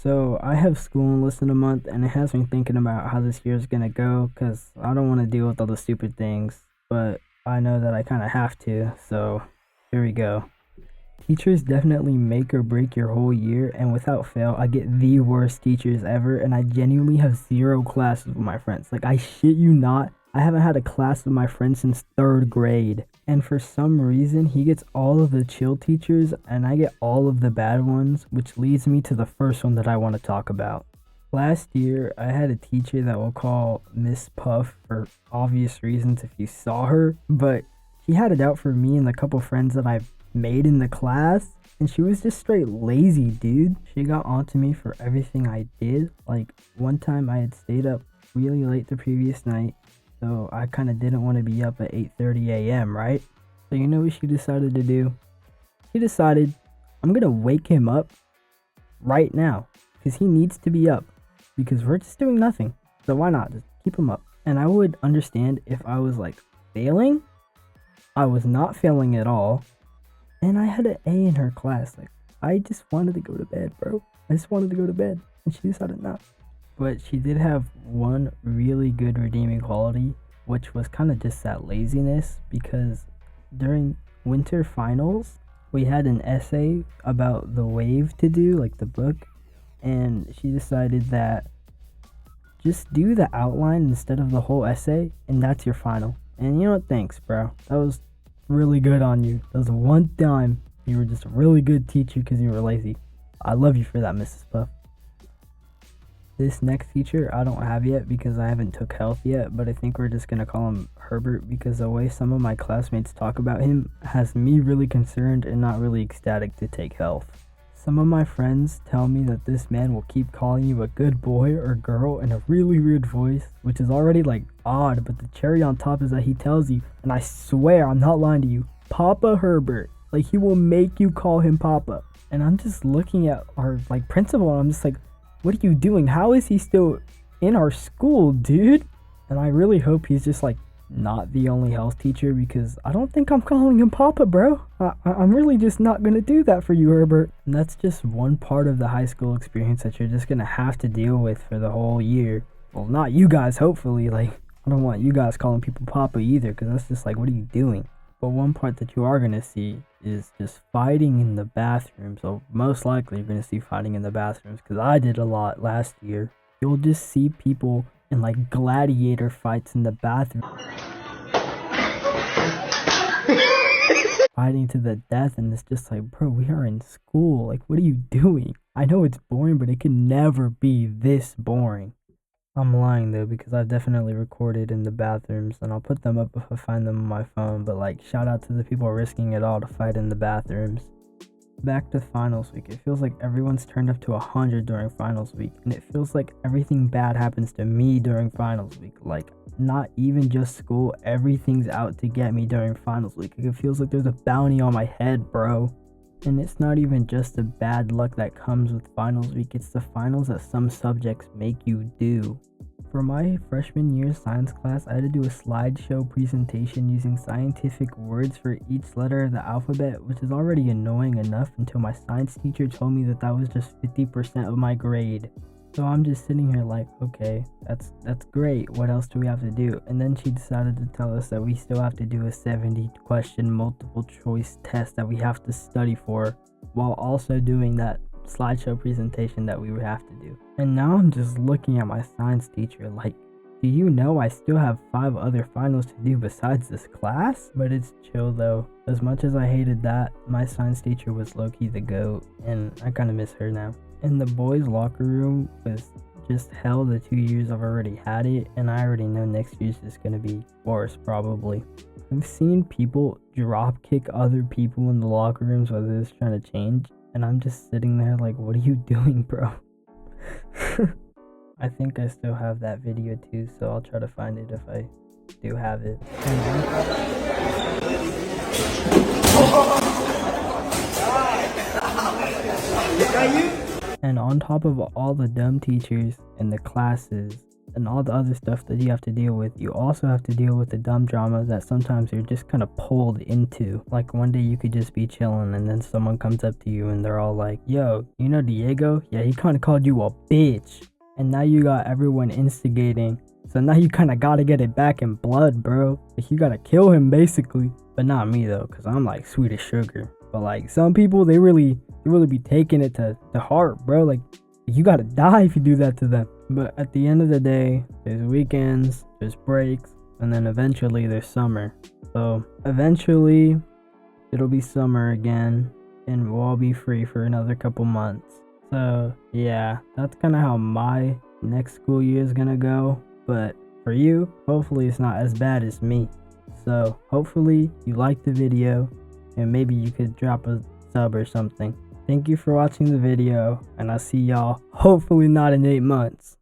So I have school in less than a month, and it has me thinking about how this year is gonna go. Cause I don't want to deal with all the stupid things, but I know that I kind of have to. So here we go. Teachers definitely make or break your whole year, and without fail, I get the worst teachers ever, and I genuinely have zero classes with my friends. Like, I shit you not, I haven't had a class with my friend since third grade. And for some reason, he gets all of the chill teachers, and I get all of the bad ones, which leads me to the first one that I want to talk about. Last year, I had a teacher that we'll call Miss Puff for obvious reasons if you saw her, but she had it out for me and the couple friends that I've made in the class, and she was just straight lazy, dude. She got onto me for everything I did. Like, one time I had stayed up really late the previous night, so I kind of didn't want to be up at 8:30 a.m., right? So you know what she decided to do? She decided, I'm gonna wake him up right now, because he needs to be up, because we're just doing nothing, so why not just keep him up? And I would understand if I was like failing. I was not failing at all, and I had an A in her class. Like, I just wanted to go to bed, bro. I just wanted to go to bed, and she decided not. But she did have one really good redeeming quality, which was kind of just that laziness, because during winter finals, we had an essay about the wave to do, like the book, and she decided that just do the outline instead of the whole essay, and that's your final. And you know what? Thanks, bro. That was really good on you. That was one time you were just a really good teacher because you were lazy. I love you for that, Mrs. Puff. This next teacher I don't have yet because I haven't took health yet, but I think we're just gonna call him Herbert because the way some of my classmates talk about him has me really concerned and not really ecstatic to take health. Some of my friends tell me that this man will keep calling you a good boy or girl in a really weird voice, which is already like odd, but the cherry on top is that he tells you, and I swear I'm not lying to you, Papa Herbert. Like, he will make you call him Papa. And I'm just looking at our like principal and I'm just like, what are you doing? How is he still in our school, dude? And I really hope he's just like not the only health teacher, because I don't think I'm calling him Papa, bro. I'm really just not gonna do that for you, Herbert. And that's just one part of the high school experience that you're just gonna have to deal with for the whole year. Well, not you guys, hopefully. Like, I don't want you guys calling people Papa either, because that's just like, what are you doing? But one part that you are gonna see is just fighting in the bathroom. So most likely you're gonna see fighting in the bathrooms, because I did a lot last year. You'll just see people in like gladiator fights in the bathroom, fighting to the death, and it's just like, bro, we are in school. Like, what are you doing? I know it's boring, but it can never be this boring. I'm lying though, because I've definitely recorded in the bathrooms, and I'll put them up if I find them on my phone, but like, shout out to the people risking it all to fight in the bathrooms. Back to finals week. It feels like everyone's turned up to 100 during finals week, and it feels like everything bad happens to me during finals week. Like, not even just school, everything's out to get me during finals week. It feels like there's a bounty on my head, bro. And it's not even just the bad luck that comes with finals week, it's the finals that some subjects make you do. For my freshman year science class, I had to do a slideshow presentation using scientific words for each letter of the alphabet, which is already annoying enough until my science teacher told me that that was just 50% of my grade. So I'm just sitting here like, okay, that's great. What else do we have to do? And then she decided to tell us that we still have to do a 70 question multiple choice test that we have to study for, while also doing that slideshow presentation that we would have to do. And now I'm just looking at my science teacher like, do you know I still have 5 other finals to do besides this class? But it's chill though. As much as I hated that, my science teacher was low-key the GOAT, and I kind of miss her now. And the boys' locker room was just hell the 2 years I've already had it, and I already know next year's just gonna be worse probably. I've seen people drop kick other people in the locker rooms while they're just trying to change, and I'm just sitting there like, what are you doing, bro? I think I still have that video too, so I'll try to find it if I do have it. And on top of all the dumb teachers and the classes, and all the other stuff that you have to deal with, you also have to deal with the dumb drama that sometimes you're just kind of pulled into. Like one day you could just be chilling and then someone comes up to you and they're all like, yo, you know Diego? Yeah, he kind of called you a bitch. And now you got everyone instigating. So now you kind of got to get it back in blood, bro. Like you got to kill him basically. But not me though, because I'm like sweet as sugar. But like some people, they really be taking it to heart, bro. Like you gotta die if you do that to them. But at the end of the day, there's weekends, there's breaks, and then eventually there's summer. So eventually it'll be summer again and we'll all be free for another couple months. So yeah, that's kind of how my next school year is gonna go. But for you, hopefully it's not as bad as me. So hopefully you liked the video and maybe you could drop a sub or something. Thank you for watching the video, and I'll see y'all hopefully not in 8 months.